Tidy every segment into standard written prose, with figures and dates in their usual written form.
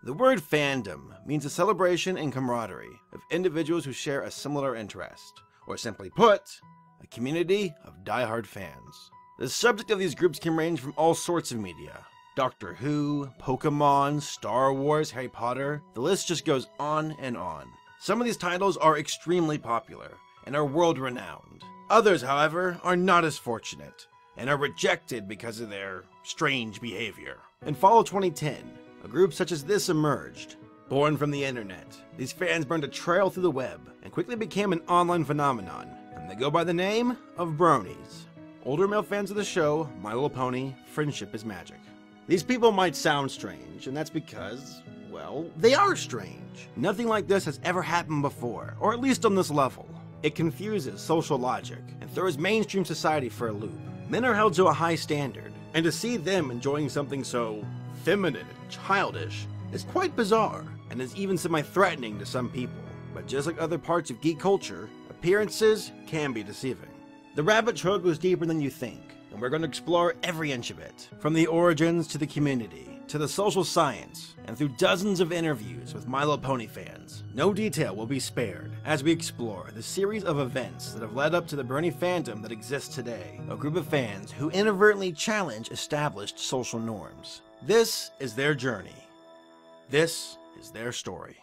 The word fandom means a celebration and camaraderie of individuals who share a similar interest, or simply put, a community of die-hard fans. The subject of these groups can range from all sorts of media. Doctor Who, Pokemon, Star Wars, Harry Potter, the list just goes on and on. Some of these titles are extremely popular and are world-renowned. Others, however, are not as fortunate and are rejected because of their strange behavior. In fall of 2010, a group such as this emerged. Born from the internet, these fans burned a trail through the web and quickly became an online phenomenon, and they go by the name of Bronies. Older male fans of the show, My Little Pony, Friendship is Magic. These people might sound strange, and that's because, well, they are strange. Nothing like this has ever happened before, or at least on this level. It confuses social logic and throws mainstream society for a loop. Men are held to a high standard, and to see them enjoying something so feminine and childish is quite bizarre, and is even semi-threatening to some people. But just like other parts of geek culture, appearances can be deceiving. The rabbit trail goes deeper than you think, and we're going to explore every inch of it, from the origins to the community, to the social science, and through dozens of interviews with My Little Pony fans. No detail will be spared as we explore the series of events that have led up to the Brony fandom that exists today, a group of fans who inadvertently challenge established social norms. This is their journey. This is their story.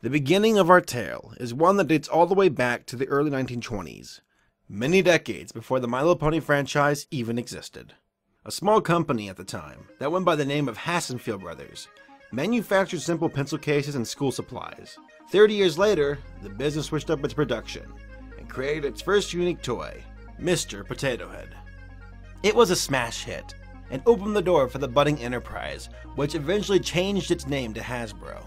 The beginning of our tale is one that dates all the way back to the early 1920s, many decades before the My Little Pony franchise even existed. A small company at the time, that went by the name of Hassenfield Brothers, manufactured simple pencil cases and school supplies. 30 years later, the business switched up its production and created its first unique toy, Mr. Potato Head. It was a smash hit and opened the door for the budding enterprise, which eventually changed its name to Hasbro.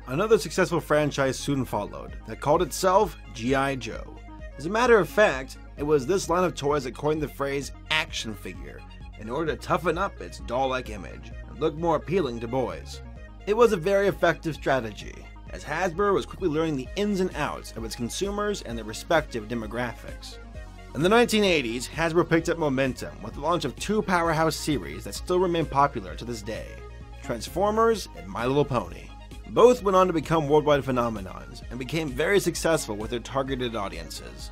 Another successful franchise soon followed that called itself G.I. Joe. As a matter of fact, it was this line of toys that coined the phrase action figure in order to toughen up its doll-like image and look more appealing to boys. It was a very effective strategy, as Hasbro was quickly learning the ins and outs of its consumers and their respective demographics. In the 1980s, Hasbro picked up momentum with the launch of two powerhouse series that still remain popular to this day, Transformers and My Little Pony. Both went on to become worldwide phenomenons and became very successful with their targeted audiences.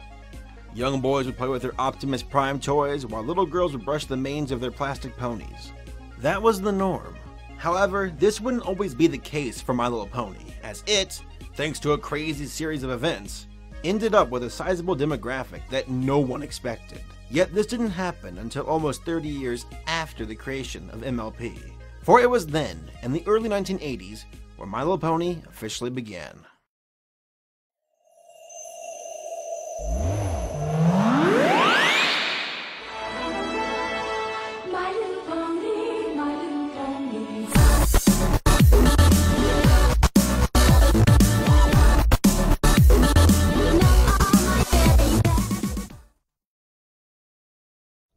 Young boys would play with their Optimus Prime toys, while little girls would brush the manes of their plastic ponies. That was the norm. However, this wouldn't always be the case for My Little Pony, as it, thanks to a crazy series of events, ended up with a sizable demographic that no one expected. Yet this didn't happen until almost 30 years after the creation of MLP. For it was then, in the early 1980s, where My Little Pony officially began.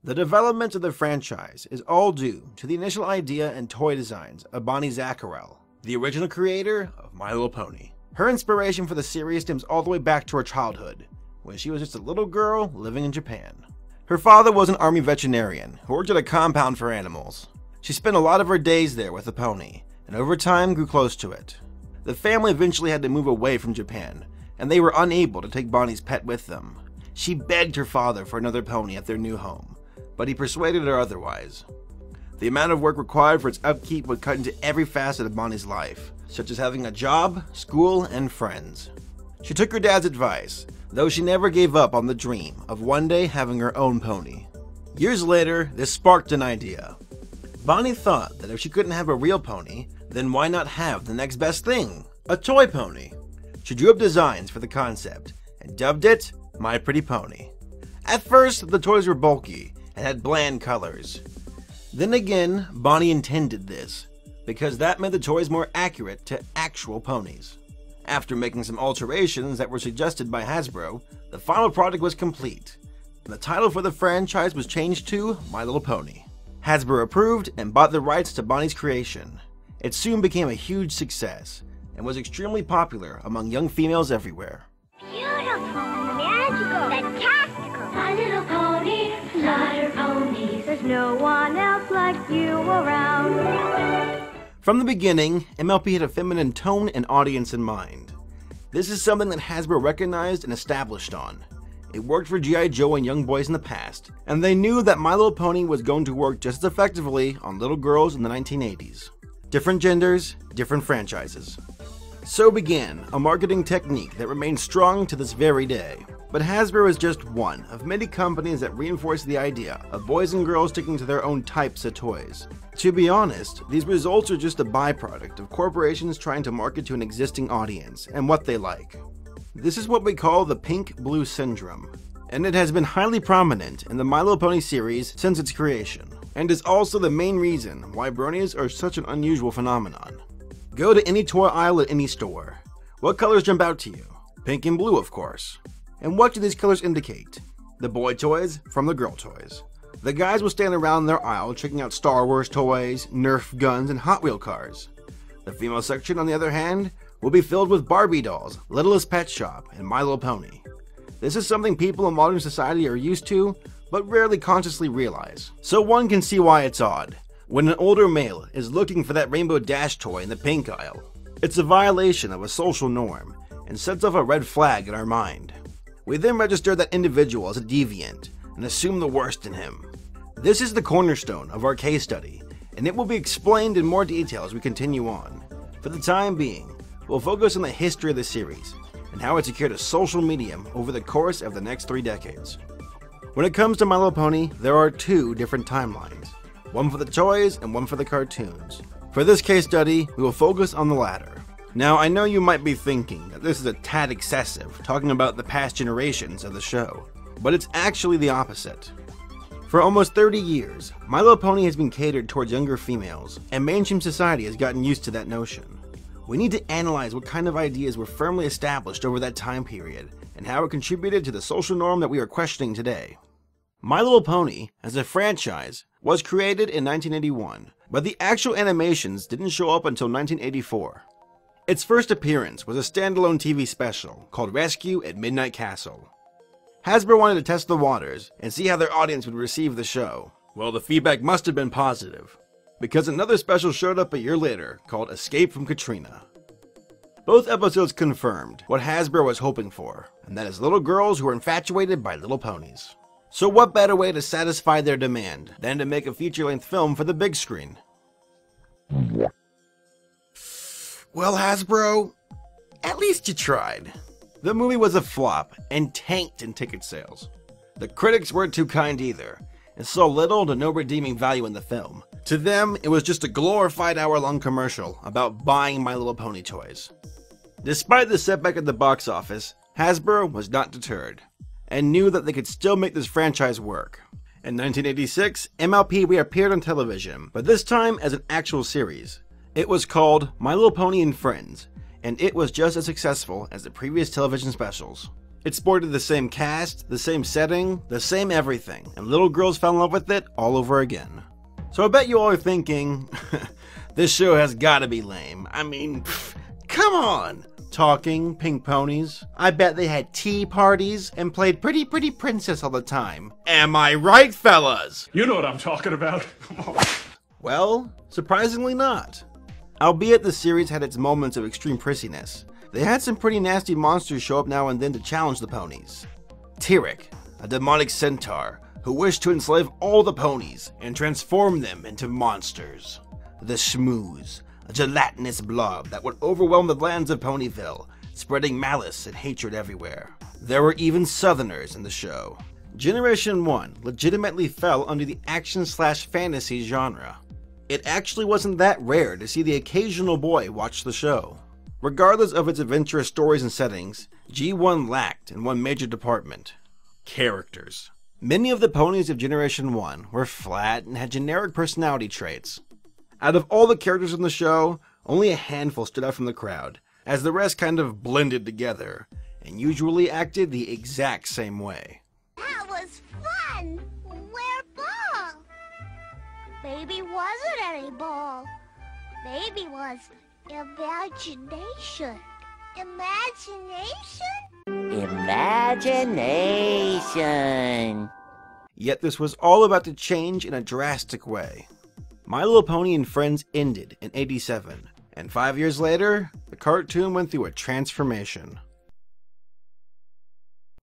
The development of the franchise is all due to the initial idea and toy designs of Bonnie Zacharel, the original creator of My Little Pony. Her inspiration for the series stems all the way back to her childhood, when she was just a little girl living in Japan. Her father was an army veterinarian who worked at a compound for animals. She spent a lot of her days there with the pony, and over time grew close to it. The family eventually had to move away from Japan, and they were unable to take Bonnie's pet with them. She begged her father for another pony at their new home, but he persuaded her otherwise. The amount of work required for its upkeep would cut into every facet of Bonnie's life, such as having a job, school, and friends. She took her dad's advice, though she never gave up on the dream of one day having her own pony. Years later, this sparked an idea. Bonnie thought that if she couldn't have a real pony, then why not have the next best thing, a toy pony? She drew up designs for the concept and dubbed it My Pretty Pony. At first, the toys were bulky and had bland colors. Then again, Bonnie intended this, because that made the toys more accurate to actual ponies. After making some alterations that were suggested by Hasbro, the final product was complete, and the title for the franchise was changed to My Little Pony. Hasbro approved and bought the rights to Bonnie's creation. It soon became a huge success, and was extremely popular among young females everywhere. Beautiful, magical, fantastical. My little pony, flutter ponies. There's no one else like you around. From the beginning, MLP had a feminine tone and audience in mind. This is something that Hasbro recognized and established on. It worked for G.I. Joe and young boys in the past, and they knew that My Little Pony was going to work just as effectively on little girls in the 1980s. Different genders, different franchises. So began a marketing technique that remains strong to this very day. But Hasbro is just one of many companies that reinforce the idea of boys and girls sticking to their own types of toys. To be honest, these results are just a byproduct of corporations trying to market to an existing audience and what they like. This is what we call the pink-blue syndrome, and it has been highly prominent in the My Little Pony series since its creation, and is also the main reason why bronies are such an unusual phenomenon. Go to any toy aisle at any store. What colors jump out to you? Pink and blue, of course. And what do these colors indicate? The boy toys from the girl toys. The guys will stand around their aisle checking out Star Wars toys, Nerf guns, and Hot Wheel cars. The female section, on the other hand, will be filled with Barbie dolls, Littlest Pet Shop, and My Little Pony. This is something people in modern society are used to, but rarely consciously realize. So one can see why it's odd when an older male is looking for that Rainbow Dash toy in the pink aisle. It's a violation of a social norm and sets off a red flag in our mind. We then register that individual as a deviant and assume the worst in him. This is the cornerstone of our case study, and it will be explained in more detail as we continue on. For the time being, we'll focus on the history of the series and how it secured a social medium over the course of the next 3 decades. When it comes to My Little Pony, there are 2 different timelines. One for the toys and one for the cartoons. For this case study, we will focus on the latter. Now, I know you might be thinking that this is a tad excessive, talking about the past generations of the show, but it's actually the opposite. For almost 30 years, My Little Pony has been catered towards younger females, and mainstream society has gotten used to that notion. We need to analyze what kind of ideas were firmly established over that time period, and how it contributed to the social norm that we are questioning today. My Little Pony, as a franchise, was created in 1981, but the actual animations didn't show up until 1984. Its first appearance was a standalone TV special called Rescue at Midnight Castle. Hasbro wanted to test the waters and see how their audience would receive the show. Well, the feedback must have been positive, because another special showed up a year later called Escape from Katrina. Both episodes confirmed what Hasbro was hoping for, and that is little girls who are infatuated by little ponies. So what better way to satisfy their demand than to make a feature-length film for the big screen? Well, Hasbro, at least you tried. The movie was a flop and tanked in ticket sales. The critics weren't too kind either, and saw little to no redeeming value in the film. To them, it was just a glorified hour-long commercial about buying My Little Pony toys. Despite the setback at the box office, Hasbro was not deterred, and knew that they could still make this franchise work. In 1986, MLP reappeared on television, but this time as an actual series. It was called My Little Pony and Friends, and it was just as successful as the previous television specials. It sported the same cast, the same setting, the same everything, and little girls fell in love with it all over again. So I bet you all are thinking, this show has gotta be lame. I mean, come on! Talking, pink ponies. I bet they had tea parties and played Pretty Pretty Princess all the time. Am I right, fellas? You know what I'm talking about. Well, surprisingly not. Albeit the series had its moments of extreme prissiness, they had some pretty nasty monsters show up now and then to challenge the ponies. Tyrek, a demonic centaur who wished to enslave all the ponies and transform them into monsters. The Schmooze, a gelatinous blob that would overwhelm the lands of Ponyville, spreading malice and hatred everywhere. There were even Southerners in the show. Generation 1 legitimately fell under the action/fantasy genre. It actually wasn't that rare to see the occasional boy watch the show. Regardless of its adventurous stories and settings, G1 lacked in one major department: characters. Many of the ponies of Generation 1 were flat and had generic personality traits. Out of all the characters in the show, only a handful stood out from the crowd, as the rest kind of blended together, and usually acted the exact same way. That was fun! Where ball? Maybe wasn't any ball. Maybe was imagination. Imagination. Yet this was all about to change in a drastic way. My Little Pony and Friends ended in '87, and 5 years later, the cartoon went through a transformation.